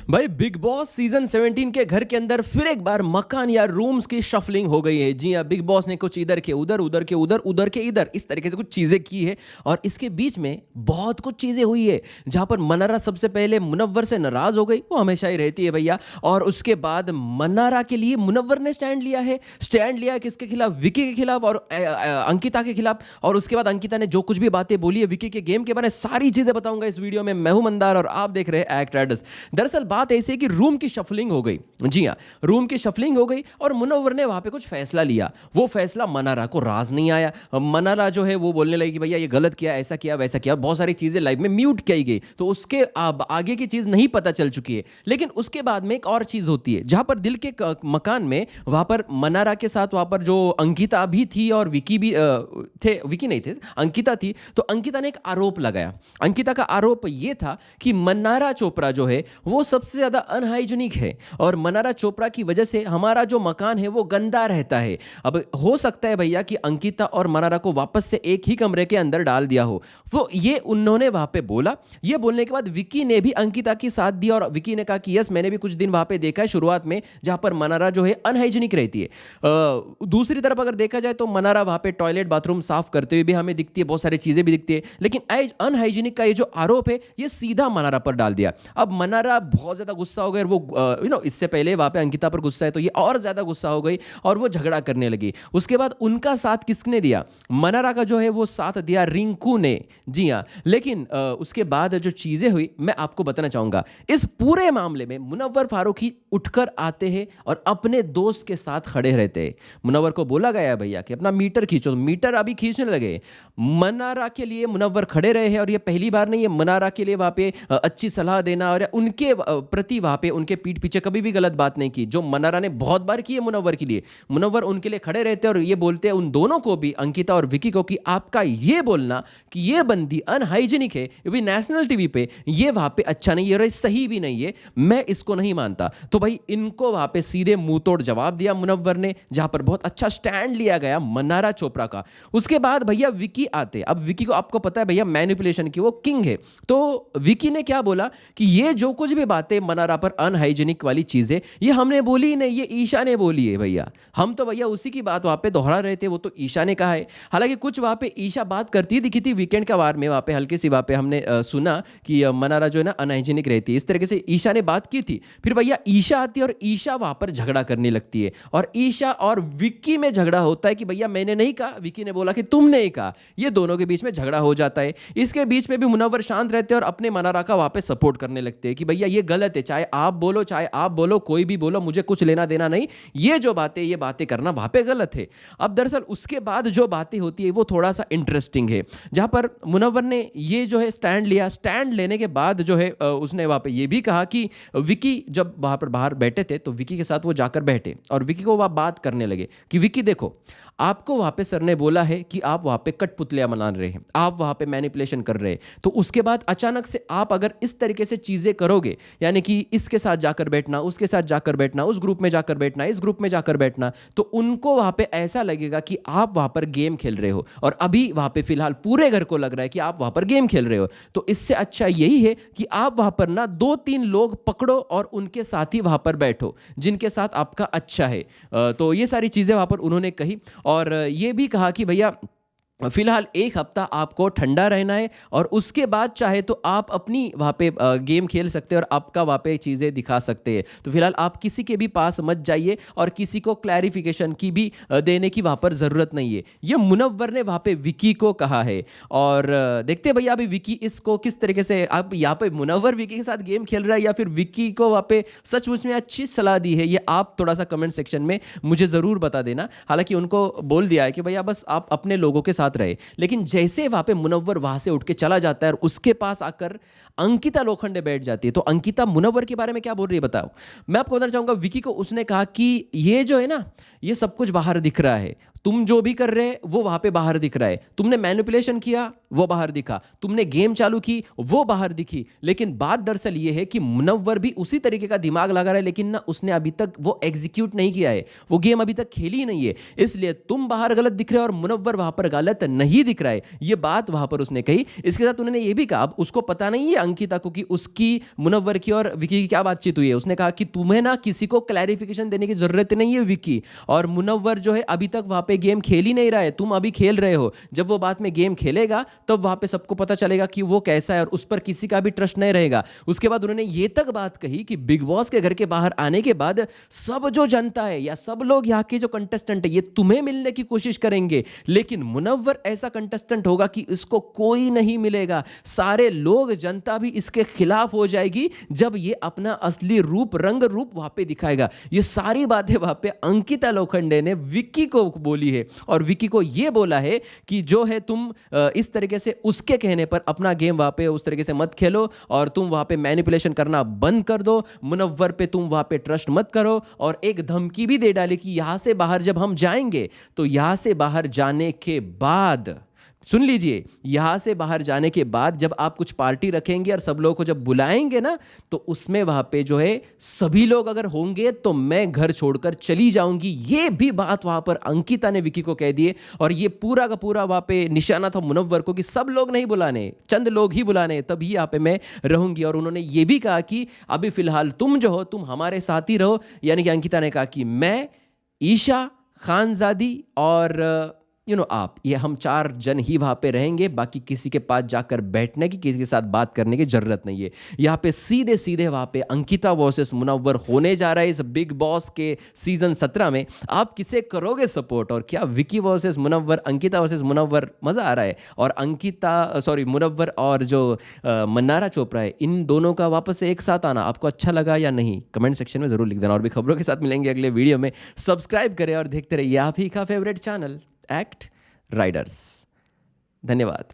भाई big boss season 17 के घर के अंदर फिर एक बार मकान या रूम्स की शफलिंग हो गई है। जी हाँ, बिग बॉस ने कुछ इधर के उधर, उधर के उधर, उधर के इधर, इस तरीके से कुछ चीजें की है। और इसके बीच में बहुत कुछ चीजें हुई है, जहां पर मनारा सबसे पहले मुनव्वर से नाराज हो गई। वो हमेशा ही रहती है भैया। और उसके बाद मनारा के लिए मुनव्वर ने स्टैंड लिया है। स्टैंड लिया है किसके खिलाफ? विकी के खिलाफ और अंकिता के खिलाफ। और उसके बाद अंकिता ने जो कुछ भी बातें बोली है विकी के गेम के बारे में, सारी चीजें बताऊंगा इस वीडियो में। मैं हूं मंदार और आप देख रहे हैं एक्ट एडस। दरअसल बात ऐसी है कि रूम की शफलिंग हो गई। जी हाँ, रूम की शफलिंग हो गई और मुनव्वर ने वहां पे कुछ फैसला लिया। वो फैसला मनारा को राज नहीं आया। मनारा जो है वो बोलने लगी कि भैया ये गलत किया, ऐसा किया, वैसा किया। बहुत सारी चीजें लाइव में म्यूट की गई, तो उसके आगे की चीज नहीं पता चल चुकी है। लेकिन उसके बाद में एक और चीज होती है, जहां पर दिल के मकान में वहां पर मनारा के साथ वहां पर जो अंकिता भी थी और विकी भी थे। विकी नहीं थे, अंकिता थी। तो अंकिता ने एक आरोप लगाया। अंकिता का आरोप यह था कि मनारा चोपड़ा जो है वो सबसे ज्यादा अनहाइजीनिक है और मनारा चोपड़ा की वजह से हमारा जो मकान है वो गंदा रहता है। अब हो सकता है भैया कि अंकिता और मनारा को वापस से एक ही कमरे के अंदर डाल दिया हो। वो ये उन्होंने वहां पे बोला। ये बोलने के बाद विकी ने भी अंकिता की साथ दिया और विकी ने कहा कि यस, मैंने भी कुछ दिन वहां पे देखा है शुरुआत में, जहां पर मनारा जो है अनहाइजीनिक रहती है। दूसरी तरफ अगर देखा जाए तो मनारा वहां पे टॉयलेट बाथरूम साफ करते हुए भी हमें दिखती है, बहुत सारी चीजें भी दिखती है। लेकिन अनहाइजीनिक का ये जो आरोप है ये सीधा मनारा पर डाल दिया। अब मनारा बहुत ज्यादा गुस्सा हो गई और वो इससे पहले वहां पे अंकिता पर गुस्सा है तो ये और ज्यादा गुस्सा हो गई और वो झगड़ा करने लगी। उसके बाद उनका साथ किसने दिया? मनारा का जो है वो साथ दिया रिंकू ने। जी हाँ, लेकिन उसके बाद जो चीजें हुई मैं आपको बताना चाहूंगा। इस पूरे मामले में मुनव्वर फारूकी उठकर आते हैं और अपने दोस्त के साथ खड़े रहते हैं। मुनव्वर को बोला गया है भैया कि अपना मीटर खींचो, मीटर अभी खींचने लगे। मनारा के लिए मुनव्वर खड़े रहे हैं और ये पहली बार नहीं है। मनारा के लिए वहां पे अच्छी सलाह देना और उनके प्रति वहां पे उनके पीठ पीछे कभी भी गलत बात नहीं की, जो मनारा ने बहुत बार की है मुनव्वर के लिए। मुनव्वर उनके लिए खड़े रहते हैं और ये बोलते हैं उन दोनों को भी, अंकिता और विकी को, कि आपका ये बोलना कि ये बंदी अनहाइजीनिक है, ये भी नेशनल टीवी पे, ये वहां पे अच्छा नहीं है और सही भी नहीं है, मैं इसको नहीं मानता। तो भाई इनको वहां पे सीधे मुंह तोड़ जवाब दिया मुनव्वर ने, जहां पर बहुत अच्छा स्टैंड लिया गया मनारा चोपड़ा का। उसके बाद भैया विकी आते। अब विकी को आपको पता है भैया मैनिपुलेशन की वो किंग है। तो विकी ने क्या बोला कि ये जो कुछ भी बातें मनारा पर अनहाइजीनिक वाली चीजें ये हमने बोली ही नहीं, ये ईशा ने बोली है भैया। हम तो भैया उसी की बात वहां पे दोहरा रहे थे, वो तो ईशा ने कहा है। हालांकि कुछ वहां पे ईशा बात करती दिखी थी वीकेंड का वार में, वहां पे हल्की सी वहां पे हमने सुना कि मनारा जो है ना अनहाइजीनिक रहती है, इस तरीके से ईशा ने बात की थी। फिर भैया ईशा आती है और ईशा वहां पर झगड़ा करने लगती है और ईशा और विक्की में झगड़ा होता है कि भैया मैंने नहीं कहा, विक्की ने बोला कि तुमने ही कहा। ये दोनों के बीच में झगड़ा हो जाता है। इसके बीच में भी मुनव्वर शांत रहते हैं और अपने मनारा का वहां पे सपोर्ट करने लगते हैं कि भैया ये गलत है, चाहे आप बोलो, कोई भी बोलो, मुझे कुछ लेना देना नहीं, ये जो बातें, ये बातें करना वहां पे गलत है। अब दरअसल उसके बाद जो बातें होती है वो थोड़ा सा इंटरेस्टिंग है, जहां पर मुनव्वर ने ये जो है स्टैंड लिया। स्टैंड लेने के बाद जो है उसने वहां पे ये भी कहा कि विकी जब वहां पर बाहर बैठे थे तो विकी के साथ वो जाकर बैठे और विकी को वहां बात करने लगे कि विकी देखो, आपको वहां पे सर ने बोला है कि आप वहां पे कठपुतलियां बना रहे हैं, आप वहां पे मैनिपुलेशन कर रहे हैं। तो उसके बाद अचानक से आप अगर इस तरीके से चीजें करोगे, यानी कि इसके साथ जाकर बैठना, उसके साथ जाकर बैठना, उस ग्रुप में जाकर बैठना, इस ग्रुप में जाकर बैठना, तो उनको वहां पे ऐसा लगेगा कि आप वहां पर गेम खेल रहे हो। और अभी वहां पे फिलहाल पूरे घर को लग रहा है कि आप वहां पर गेम खेल रहे हो। तो इससे अच्छा यही है कि आप वहां पर ना 2-3 लोग पकड़ो और उनके साथ ही वहां पर बैठो जिनके साथ आपका अच्छा है। तो ये सारी चीजें वहां पर उन्होंने कही और ये भी कहा कि भैया फिलहाल 1 हफ्ता आपको ठंडा रहना है और उसके बाद चाहे तो आप अपनी वहाँ पे गेम खेल सकते हैं और आपका वहाँ पे चीज़ें दिखा सकते हैं। तो फिलहाल आप किसी के भी पास मत जाइए और किसी को क्लैरिफिकेशन की भी देने की वहाँ पर ज़रूरत नहीं है। ये मुनव्वर ने वहाँ पे विकी को कहा है और देखते हैं भैया अभी विकी इसको किस तरीके से, आप यहाँ पे मुनव्वर विकी के साथ गेम खेल रहा है या फिर विकी को वहाँ पे सचमुच में अच्छी सलाह दी है, ये आप थोड़ा सा कमेंट सेक्शन में मुझे ज़रूर बता देना। हालांकि उनको बोल दिया है कि भैया बस आप अपने लोगों के साथ रहे। लेकिन जैसे वहां पे मुनव्वर वहां से उठ के चला जाता है और उसके पास आकर अंकिता लोखंडे बैठ जाती है, तो अंकिता मुनव्वर के बारे में क्या बोल रही है बताओ। मैं आपको बताना चाहूंगा, विकी को उसने कहा कि ये जो है ना, ये सब कुछ बाहर दिख रहा है, तुम जो भी कर रहे वो वहां पे बाहर दिख रहा है, तुमने मैनिपुलेशन किया वो बाहर दिखा, तुमने गेम चालू की वो बाहर दिखी। लेकिन बात दरअसल ये है कि मुनव्वर भी उसी तरीके का दिमाग लगा रहा है, लेकिन ना उसने अभी तक वो एग्जीक्यूट नहीं किया है, वो गेम अभी तक खेली नहीं है। इसलिए तुम बाहर गलत दिख रहे हो और मुनव्वर वहां पर गलत नहीं दिख रहा है, ये बात वहां पर उसने कही। इसके साथ उन्होंने ये भी कहा, अब उसको पता नहीं है अंकिता को कि उसकी मुनव्वर की और विकी की क्या बातचीत हुई है। उसने कहा कि तुम्हें ना किसी को क्लैरिफिकेशन देने की जरूरत नहीं है विकी, और मुनव्वर जो है अभी तक वहां पे गेम खेल ही नहीं रहा है, तुम अभी खेल रहे हो। जब वो बाद में गेम खेलेगा तब वहां पे सबको पता चलेगा कि वो कैसा है और उस पर किसी का भी ट्रस्ट नहीं रहेगा। उसके बाद उन्होंने ये तक बात कही कि बिग बॉस के घर के बाहर आने के बाद सब जो जनता है या सब लोग यहाँ के जो कंटेस्टेंट है ये तुम्हें मिलने की कोशिश करेंगे, लेकिन मुनव्वर ऐसा कंटेस्टेंट होगा कि इसको कोई नहीं मिलेगा। सारे लोग, जनता भी इसके खिलाफ हो जाएगी जब ये अपना असली रूप, रंग रूप वहां पे दिखाएगा। ये सारी बातें वहां पे अंकिता लोखंडे ने विक्की को बोली है और विक्की को ये बोला है कि जो है तुम इस तरीके से उसके कहने पर अपना गेम वहां पे उस तरीके से मत खेलो और तुम वहां पे मैनिपुलेशन करना बंद कर दो, मुनव्वर पे तुम वहां पे ट्रस्ट मत करो। और एक धमकी भी दे डाली कि यहां से बाहर जब हम जाएंगे तो यहां से बाहर जाने के बाद, सुन लीजिए, यहां से बाहर जाने के बाद जब आप कुछ पार्टी रखेंगे और सब लोगों को जब बुलाएंगे ना तो उसमें वहां पे जो है सभी लोग अगर होंगे तो मैं घर छोड़कर चली जाऊंगी। ये भी बात वहां पर अंकिता ने विकी को कह दी है और ये पूरा का पूरा वहां पे निशाना था मुनव्वर को कि सब लोग नहीं बुलाने, चंद लोग ही बुलाने, तभी यहाँ पे मैं रहूंगी। और उन्होंने ये भी कहा कि अभी फिलहाल तुम जो हो तुम हमारे साथ ही रहो, यानी कि अंकिता ने कहा कि मैं, ईशा, खानजादी और आप, ये हम 4 जन ही वहां पे रहेंगे, बाकी किसी के पास जाकर बैठने की, किसी के साथ बात करने की जरूरत नहीं है। यहाँ पे सीधे सीधे वहां पे अंकिता वर्सेस मुनव्वर होने जा रहा है इस बिग बॉस के सीजन 17 में। आप किसे करोगे सपोर्ट, और क्या विकी वर्सेस मुनव्वर, अंकिता वर्सेस मुनव्वर, मजा आ रहा है। और मुनव्वर और जो मन्नारा चोपड़ा है, इन दोनों का वापस से एक साथ आना आपको अच्छा लगा या नहीं, कमेंट सेक्शन में जरूर लिख देना। और भी खबरों के साथ मिलेंगे अगले वीडियो में। सब्सक्राइब करें और देखते रहिए आप ही का फेवरेट चैनल एक्ट राइडर्स। धन्यवाद।